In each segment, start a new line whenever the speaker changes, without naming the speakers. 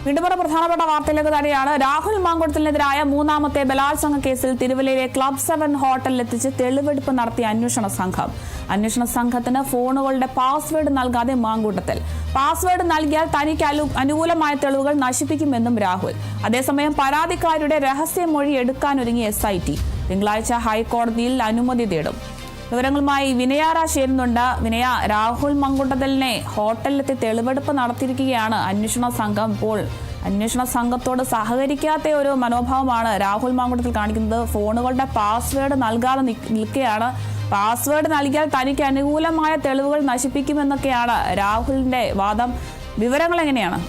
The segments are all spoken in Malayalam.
വീണ്ടും പ്രധാനപ്പെട്ട വാർത്തയിലേക്ക് തന്നെയാണ്. രാഹുൽ മാങ്കുട്ടത്തിനെതിരായ മൂന്നാമത്തെ ബലാത്സംഗ കേസിൽ തിരുവല്ലയിലെ ക്ലബ് 7 ഹോട്ടലിലെത്തിച്ച് തെളിവെടുപ്പ് നടത്തിയ അന്വേഷണ സംഘം. അന്വേഷണ സംഘത്തിന് ഫോണുകളുടെ പാസ്വേഡ് നൽകാതെ മാങ്കൂട്ടത്തിൽ. പാസ്വേഡ് നൽകിയാൽ തനിക്ക് അനുകൂലമായ തെളിവുകൾ നശിപ്പിക്കുമെന്നും രാഹുൽ. അതേസമയം പരാതിക്കാരുടെ രഹസ്യമൊഴി എടുക്കാനൊരുങ്ങി SIT. തിങ്കളാഴ്ച ഹൈക്കോടതിയിൽ അനുമതി തേടും. വിവരങ്ങളുമായി വിനയാറ ചേരുന്നുണ്ട്. വിനയ, രാഹുൽ മാങ്കൂട്ടത്തിലിനെ ഹോട്ടലിലെത്തി തെളിവെടുപ്പ് നടത്തിയിരിക്കുകയാണ് അന്വേഷണ സംഘം. ഇപ്പോൾ അന്വേഷണ സംഘത്തോട് സഹകരിക്കാത്ത ഒരു മനോഭാവമാണ് രാഹുൽ മാങ്കൂട്ടത്തിൽ കാണിക്കുന്നത്. ഫോണുകളുടെ പാസ്വേഡ് നൽകാതെ നിൽക്കുകയാണ്. പാസ്വേഡ് നൽകിയാൽ തനിക്ക് അനുകൂലമായ തെളിവുകൾ നശിപ്പിക്കുമെന്നൊക്കെയാണ് രാഹുലിന്റെ വാദം. വിവരങ്ങൾ എങ്ങനെയാണ്?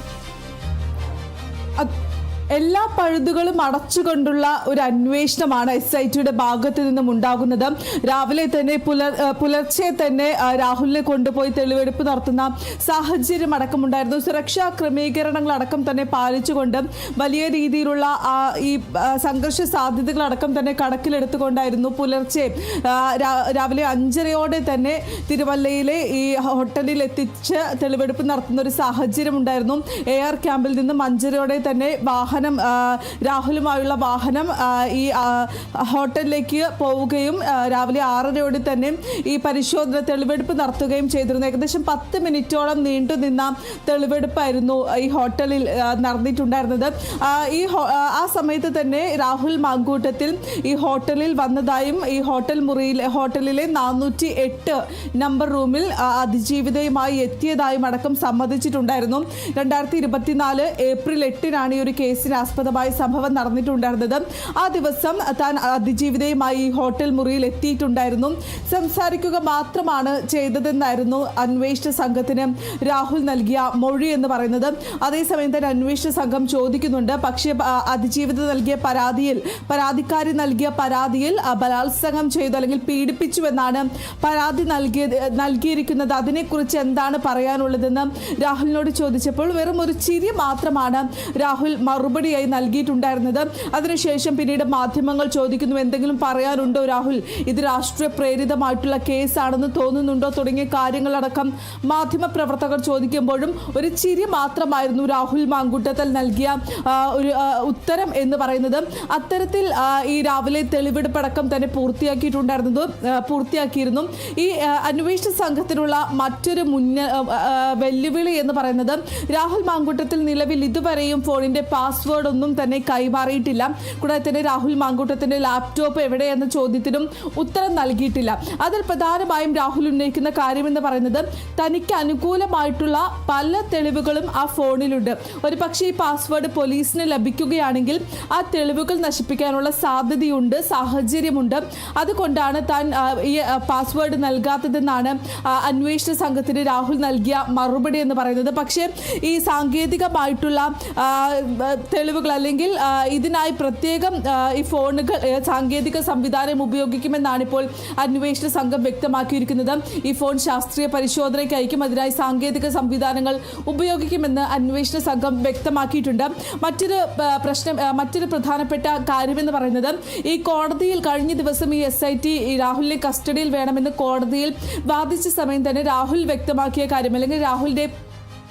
എല്ലാ പഴുതുകളും അടച്ചുകൊണ്ടുള്ള ഒരു അന്വേഷണമാണ് SITയുടെ ഭാഗത്തു നിന്നും ഉണ്ടാകുന്നത്. രാവിലെ തന്നെ പുലർച്ചെ തന്നെ രാഹുലിനെ കൊണ്ടുപോയി തെളിവെടുപ്പ് നടത്തുന്ന സാഹചര്യം അടക്കമുണ്ടായിരുന്നു. സുരക്ഷാ ക്രമീകരണങ്ങൾ അടക്കം തന്നെ പാലിച്ചുകൊണ്ട് വലിയ രീതിയിലുള്ള ഈ സംഘർഷ സാധ്യതകളടക്കം തന്നെ കണക്കിലെടുത്തുകൊണ്ടായിരുന്നു പുലർച്ചെ രാവിലെ 5:30 തന്നെ തിരുവല്ലയിലെ ഈ ഹോട്ടലിൽ എത്തിച്ച് തെളിവെടുപ്പ് നടത്തുന്ന ഒരു സാഹചര്യം ഉണ്ടായിരുന്നു. AR ക്യാമ്പിൽ നിന്നും 5:30 തന്നെ രാഹുലുമായുള്ള വാഹനം ഈ ഹോട്ടലിലേക്ക് പോവുകയും രാവിലെ 6:30 തന്നെ ഈ പരിശോധന തെളിവെടുപ്പ് നടത്തുകയും ചെയ്തിരുന്നു. ഏകദേശം 10 മിനിറ്റോളം നീണ്ടുനിന്ന തെളിവെടുപ്പായിരുന്നു ഈ ഹോട്ടലിൽ നടന്നിട്ടുണ്ടായിരുന്നത്. ആ സമയത്ത് തന്നെ രാഹുൽ മാങ്കൂട്ടത്തിൽ ഈ ഹോട്ടലിൽ വന്നതായും ഈ ഹോട്ടലിലെ 408 നമ്പർ റൂമിൽ അതിജീവിതയുമായി എത്തിയതായും അടക്കം സമ്മതിച്ചിട്ടുണ്ടായിരുന്നു. 2024 ഏപ്രിൽ 8-നാണ് ഈ ഒരു കേസിന് ആസ്പദമായ സംഭവം നടന്നിട്ടുണ്ടായിരുന്നത്. ആ ദിവസം താൻ അതിജീവിതയുമായി ഹോട്ടൽ മുറിയിൽ എത്തിയിട്ടുണ്ടായിരുന്നു. സംസാരിക്കുക മാത്രമാണ് ചെയ്തതെന്നായിരുന്നു അന്വേഷണ സംഘത്തിന് രാഹുൽ നൽകിയ മൊഴി എന്ന് പറയുന്നത്. അതേസമയം തന്നെ അന്വേഷണ സംഘം ചോദിക്കുന്നുണ്ട്, പക്ഷേ പരാതിക്കാരി നൽകിയ പരാതിയിൽ ബലാത്സംഗം ചെയ്തു അല്ലെങ്കിൽ പീഡിപ്പിച്ചുവെന്നാണ് പരാതി നൽകിയിരിക്കുന്നത്. അതിനെക്കുറിച്ച് എന്താണ് പറയാനുള്ളതെന്ന് രാഹുലിനോട് ചോദിച്ചപ്പോൾ വെറും ഒരു ചിരി മാത്രമാണ് രാഹുൽ മറുപടിയായി നൽകിയിട്ടുണ്ടായിരുന്നത്. അതിനുശേഷം പിന്നീട് മാധ്യമങ്ങൾ ചോദിക്കുന്നു, എന്തെങ്കിലും പറയാനുണ്ടോ രാഹുൽ, ഇത് രാഷ്ട്രീയ പ്രേരിതമായിട്ടുള്ള കേസാണെന്ന് തോന്നുന്നുണ്ടോ തുടങ്ങിയ കാര്യങ്ങളടക്കം മാധ്യമപ്രവർത്തകർ ചോദിക്കുമ്പോഴും ഒരു ചിരി മാത്രമായിരുന്നു രാഹുൽ മാങ്കൂട്ടത്തിൽ നൽകിയ ഒരു ഉത്തരം എന്ന് പറയുന്നത്. അത്തരത്തിൽ ഈ രാവിലെ തെളിവെടുപ്പടക്കം തന്നെ പൂർത്തിയാക്കിയിരുന്നു. ഈ അന്വേഷണ സംഘത്തിനുള്ള മറ്റൊരു വെല്ലുവിളി എന്ന് പറയുന്നത് രാഹുൽ മാങ്കൂട്ടത്തിൽ നിലവിൽ ഇതുവരെയും ഫോണിന്റെ പാസ്വേഡ് ഒന്നും തന്നെ കൈമാറിയിട്ടില്ല. കൂടാതെ തന്നെ രാഹുൽ മാങ്കൂട്ടത്തിന്റെ ലാപ്ടോപ്പ് എവിടെയെന്ന ചോദ്യത്തിനും ഉത്തരം നൽകിയിട്ടില്ല. അതിൽ പ്രധാനമായും രാഹുൽ ഉന്നയിക്കുന്ന കാര്യമെന്ന് പറയുന്നത് തനിക്ക് അനുകൂലമായിട്ടുള്ള പല തെളിവുകളും ആ ഫോണിലുണ്ട്. ഒരു പക്ഷേ ഈ പാസ്വേഡ് പോലീസിന് ലഭിക്കുകയാണെങ്കിൽ ആ തെളിവുകൾ നശിപ്പിക്കാനുള്ള സാഹചര്യമുണ്ട്. അതുകൊണ്ടാണ് താൻ ഈ പാസ്വേഡ് നൽകാത്തതെന്നാണ് അന്വേഷണ സംഘത്തിന് രാഹുൽ നൽകിയ മറുപടി എന്ന് പറയുന്നത്. പക്ഷേ ഈ സാങ്കേതികമായിട്ടുള്ള തെളിവുകൾ അല്ലെങ്കിൽ ഇതിനായി പ്രത്യേകം ഈ ഫോണുകൾ സാങ്കേതിക സംവിധാനം ഉപയോഗിക്കുമെന്നാണ് ഇപ്പോൾ അന്വേഷണ സംഘം വ്യക്തമാക്കിയിരിക്കുന്നത്. ഈ ഫോൺ ശാസ്ത്രീയ പരിശോധനയ്ക്ക് അയക്കും, അതിനായി സാങ്കേതിക സംവിധാനങ്ങൾ ഉപയോഗിക്കുമെന്ന് അന്വേഷണ സംഘം വ്യക്തമാക്കിയിട്ടുണ്ട്. മറ്റൊരു പ്രധാനപ്പെട്ട കാര്യമെന്ന് പറയുന്നത് ഈ കോടതിയിൽ കഴിഞ്ഞ ദിവസം ഈ SIT രാഹുലിനെ കസ്റ്റഡിയിൽ വേണമെന്ന് കോടതിയിൽ വാദിച്ച സമയം തന്നെ രാഹുൽ വ്യക്തമാക്കിയ കാര്യം അല്ലെങ്കിൽ രാഹുലിന്റെ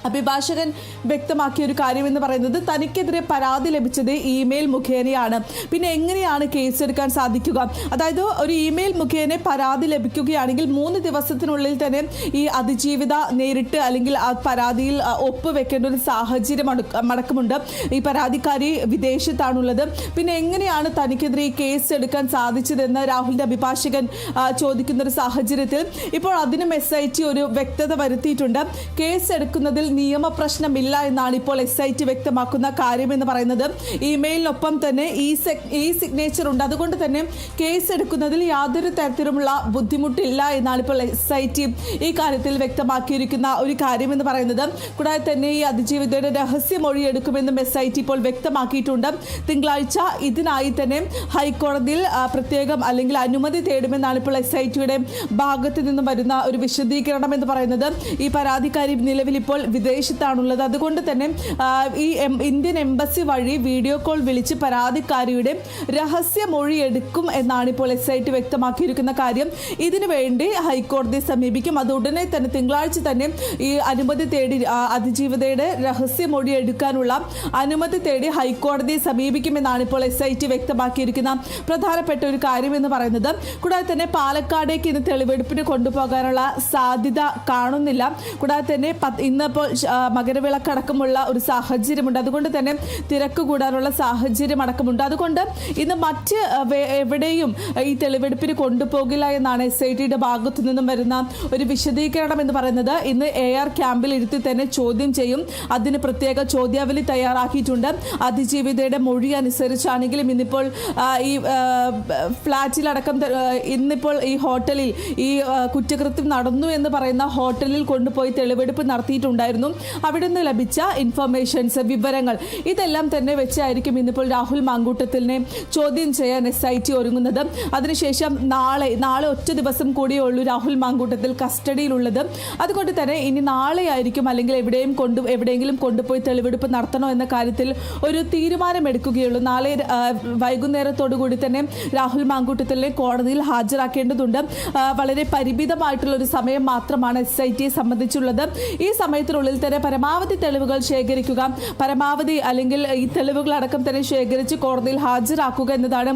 അഭിഭാഷകൻ വ്യക്തമാക്കിയ ഒരു കാര്യമെന്ന് പറയുന്നത് തനിക്കെതിരെ പരാതി ലഭിച്ചത് ഇമെയിൽ മുഖേനയാണ്. പിന്നെ എങ്ങനെയാണ് കേസെടുക്കാൻ സാധിക്കുക? അതായത് ഒരു ഇമെയിൽ മുഖേന പരാതി ലഭിക്കുകയാണെങ്കിൽ 3 ദിവസത്തിനുള്ളിൽ തന്നെ ഈ അതിജീവിത നേരിട്ട് അല്ലെങ്കിൽ ആ പരാതിയിൽ ഒപ്പുവെക്കേണ്ട ഒരു സാഹചര്യം അടക്കമുണ്ട്. ഈ പരാതിക്കാരി വിദേശത്താണുള്ളത്. പിന്നെ എങ്ങനെയാണ് തനിക്കെതിരെ ഈ കേസ് എടുക്കാൻ സാധിച്ചതെന്ന് രാഹുലിന്റെ അഭിഭാഷകൻ ചോദിക്കുന്ന ഒരു സാഹചര്യത്തിൽ ഇപ്പോൾ അതിനും SIT ഒരു വ്യക്തത വരുത്തിയിട്ടുണ്ട്. കേസ് എടുക്കുന്നതിൽ നിയമപ്രശ്നമില്ല എന്നാണ് ഇപ്പോൾ SIT വ്യക്തമാക്കുന്ന കാര്യമെന്ന് പറയുന്നത്. ഇമെയിലിനൊപ്പം തന്നെ ഈ സിഗ്നേച്ചർ ഉണ്ട്. അതുകൊണ്ട് തന്നെ കേസ് എടുക്കുന്നതിൽ യാതൊരു തരത്തിലുമുള്ള ബുദ്ധിമുട്ടില്ല എന്നാണ് ഇപ്പോൾ SIT ഈ കാര്യത്തിൽ വ്യക്തമാക്കിയിരിക്കുന്ന ഒരു കാര്യമെന്ന് പറയുന്നത്. കൂടാതെ തന്നെ ഈ അതിജീവിതയുടെ രഹസ്യമൊഴി എടുക്കുമെന്നും SIT ഇപ്പോൾ വ്യക്തമാക്കിയിട്ടുണ്ട്. തിങ്കളാഴ്ച ഇതിനായി തന്നെ ഹൈക്കോടതിയിൽ പ്രത്യേകം അല്ലെങ്കിൽ അനുമതി തേടുമെന്നാണ് ഇപ്പോൾ SITയുടെ ഭാഗത്ത് നിന്നും വരുന്ന ഒരു വിശദീകരണം എന്ന് പറയുന്നത്. ഈ പരാതിക്കാരി നിലവിൽ ഇപ്പോൾ വിദേശത്താണുള്ളത്. അതുകൊണ്ട് തന്നെ ഈ ഇന്ത്യൻ എംബസി വഴി വീഡിയോ കോൾ വിളിച്ച് പരാതിക്കാരിയുടെ രഹസ്യ മൊഴി എടുക്കും എന്നാണ് ഇപ്പോൾ SIT വ്യക്തമാക്കിയിരിക്കുന്ന കാര്യം. ഇതിനു വേണ്ടി ഹൈക്കോടതിയെ സമീപിക്കും. അത് ഉടനെ തന്നെ തിങ്കളാഴ്ച തന്നെ ഈ അനുമതി തേടി അതിജീവിതയുടെ രഹസ്യമൊഴി എടുക്കാനുള്ള അനുമതി തേടി ഹൈക്കോടതിയെ സമീപിക്കുമെന്നാണ് ഇപ്പോൾ SIT വ്യക്തമാക്കിയിരിക്കുന്ന പ്രധാനപ്പെട്ട ഒരു കാര്യം എന്ന് പറയുന്നത്. കൂടാതെ തന്നെ പാലക്കാടേക്ക് ഇന്ന് തെളിവെടുപ്പിന് കൊണ്ടുപോകാനുള്ള സാധ്യത കാണുന്നില്ല. കൂടാതെ തന്നെ ഇന്നിപ്പോൾ മകരവിളക്കടക്കമുള്ള ഒരു സാഹചര്യമുണ്ട്. അതുകൊണ്ട് തന്നെ തിരക്ക് കൂടാനുള്ള സാഹചര്യം അടക്കമുണ്ട്. അതുകൊണ്ട് ഇന്ന് മറ്റ് എവിടെയും ഈ തെളിവെടുപ്പിന് കൊണ്ടുപോകില്ല എന്നാണ് SITയുടെ ഭാഗത്തു നിന്നും വരുന്ന ഒരു വിശദീകരണം എന്ന് പറയുന്നത്. ഇന്ന് AR ക്യാമ്പിൽ ഇരുത്തി തന്നെ ചോദ്യം ചെയ്യും. അതിന് പ്രത്യേക ചോദ്യാവലി തയ്യാറാക്കിയിട്ടുണ്ട്. അതിജീവിതയുടെ മൊഴി അനുസരിച്ചാണെങ്കിലും ഇന്നിപ്പോൾ ഈ ഫ്ലാറ്റിലടക്കം ഇന്നിപ്പോൾ ഈ ഹോട്ടലിൽ ഈ കുറ്റകൃത്യം നടന്നു എന്ന് പറയുന്ന ഹോട്ടലിൽ കൊണ്ടുപോയി തെളിവെടുപ്പ് നടത്തിയിട്ടുണ്ടായിരുന്നു. അവിടെ നിന്ന് ലഭിച്ച ഇൻഫർമേഷൻസ്, വിവരങ്ങൾ ഇതെല്ലാം തന്നെ വെച്ചായിരിക്കും ഇന്നിപ്പോൾ രാഹുൽ മാങ്കൂട്ടത്തിലിനെ ചോദ്യം ചെയ്യാൻ SIT ഒരുങ്ങുന്നത്. അതിനുശേഷം നാളെ ഒറ്റ ദിവസം കൂടിയേ ഉള്ളൂ രാഹുൽ മാങ്കൂട്ടത്തിൽ കസ്റ്റഡിയിലുള്ളത്. അതുകൊണ്ട് തന്നെ ഇനി നാളെ ആയിരിക്കും അല്ലെങ്കിൽ എവിടെയെങ്കിലും കൊണ്ടുപോയി തെളിവെടുപ്പ് നടത്തണോ എന്ന കാര്യത്തിൽ ഒരു തീരുമാനമെടുക്കുകയുള്ളൂ. നാളെ വൈകുന്നേരത്തോടു കൂടി തന്നെ രാഹുൽ മാങ്കൂട്ടത്തിലിനെ കോടതിയിൽ ഹാജരാക്കേണ്ടതുണ്ട്. വളരെ പരിമിതമായിട്ടുള്ള ഒരു സമയം മാത്രമാണ് SITയെ സംബന്ധിച്ചുള്ളത്. ഈ സമയത്തിനുള്ളിൽ തന്നെ പരമാവധി തെളിവുകൾ ശേഖരിക്കുക, പരമാവധി അല്ലെങ്കിൽ ഈ തെളിവുകളടക്കം തന്നെ ശേഖരിച്ച് കോടതിയിൽ ഹാജരാക്കുക എന്നതാണ്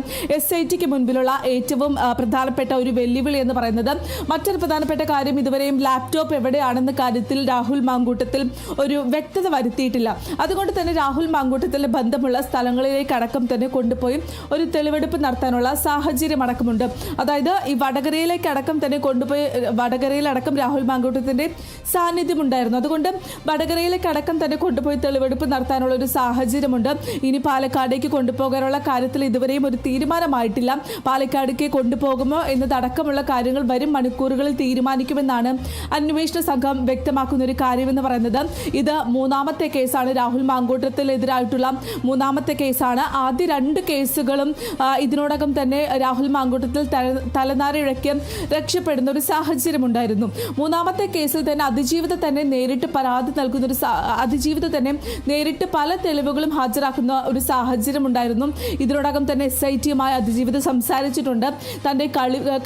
SITക്ക് മുൻപിലുള്ള ഏറ്റവും പ്രധാനപ്പെട്ട ഒരു വെല്ലുവിളി എന്ന് പറയുന്നത്. മറ്റൊരു പ്രധാനപ്പെട്ട കാര്യം, ഇതുവരെയും ലാപ്ടോപ്പ് എവിടെയാണെന്ന കാര്യത്തിൽ രാഹുൽ മാങ്കൂട്ടത്തിൽ ഒരു വ്യക്തത വരുത്തിയിട്ടില്ല. അതുകൊണ്ട് തന്നെ രാഹുൽ മാങ്കൂട്ടത്തിന് ബന്ധമുള്ള സ്ഥലങ്ങളിലേക്ക് അടക്കം തന്നെ കൊണ്ടുപോയി ഒരു തെളിവെടുപ്പ് നടത്താനുള്ള സാഹചര്യം അടക്കമുണ്ട്. അതായത് ഈ വടകരയിലേക്ക് അടക്കം തന്നെ കൊണ്ടുപോയി വടകരയിലടക്കം രാഹുൽ മാങ്കൂട്ടത്തിന്റെ സാന്നിധ്യം ഉണ്ടായിരുന്നു. അതുകൊണ്ട് വടകരയിലേക്ക് അടക്കം തന്നെ കൊണ്ടുപോയി തെളിവെടുപ്പ് നടത്താനുള്ള ഒരു സാഹചര്യമുണ്ട്. ഇനി പാലക്കാടേക്ക് കൊണ്ടുപോകാനുള്ള കാര്യത്തിൽ ഇതുവരെയും ഒരു തീരുമാനമായിട്ടില്ല. പാലക്കാടേക്ക് കൊണ്ടുപോകുമോ എന്നതടക്കമുള്ള കാര്യങ്ങൾ വരും മണിക്കൂറുകളിൽ തീരുമാനിക്കുമെന്നാണ് അന്വേഷണ സംഘം വ്യക്തമാക്കുന്ന ഒരു കാര്യമെന്ന് പറയുന്നത്. ഇത് മൂന്നാമത്തെ കേസാണ്, രാഹുൽ മാങ്കൂട്ടത്തിനെതിരായിട്ടുള്ള മൂന്നാമത്തെ കേസാണ്. ആദ്യ 2 കേസുകളും ഇതിനോടകം തന്നെ രാഹുൽ മാങ്കൂട്ടത്തിൽ തലനാരിഴയ്ക്ക് രക്ഷപ്പെടുന്ന ഒരു സാഹചര്യം ഉണ്ടായിരുന്നു. മൂന്നാമത്തെ കേസിൽ തന്നെ അതിജീവിത തന്നെ നേരിട്ട് പരാതി നൽകുന്ന അതിജീവിത തന്നെ നേരിട്ട് പല തെളിവുകളും ഹാജരാക്കുന്ന ഒരു സാഹചര്യം ഉണ്ടായിരുന്നു. ഇതിനോടകം തന്നെ SITയുമായി അതിജീവിത സംസാരിച്ചിട്ടുണ്ട്. തന്റെ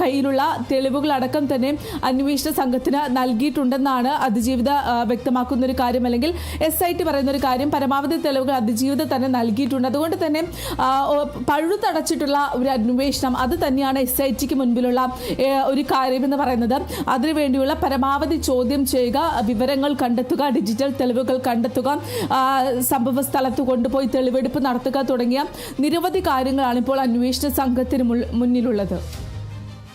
കയ്യിലുള്ള തെളിവുകളടക്കം തന്നെ അന്വേഷണ സംഘത്തിന് നൽകിയിട്ടുണ്ടെന്നാണ് അതിജീവിത വ്യക്തമാക്കുന്ന ഒരു കാര്യം, അല്ലെങ്കിൽ SIT പറയുന്ന ഒരു കാര്യം. പരമാവധി തെളിവുകൾ അതിജീവിത തന്നെ നൽകിയിട്ടുണ്ട്. അതുകൊണ്ട് തന്നെ പഴുതടച്ചിട്ടുള്ള ഒരു അന്വേഷണം അത് തന്നെയാണ് SITക്ക് മുൻപിലുള്ള ഒരു കാര്യമെന്ന് പറയുന്നത്. അതിനുവേണ്ടിയുള്ള പരമാവധി ചോദ്യം ചെയ്യുക, വിവരങ്ങൾ കണ്ടെത്തുക, ഡിജിറ്റൽ തെളിവുകൾ കണ്ടെത്തുക, സംഭവ സ്ഥലത്ത് കൊണ്ടുപോയി തെളിവെടുപ്പ് നടത്തുക തുടങ്ങിയ നിരവധി കാര്യങ്ങളാണ് ഇപ്പോൾ അന്വേഷണ സംഘത്തിന് മുന്നിലുള്ളത്.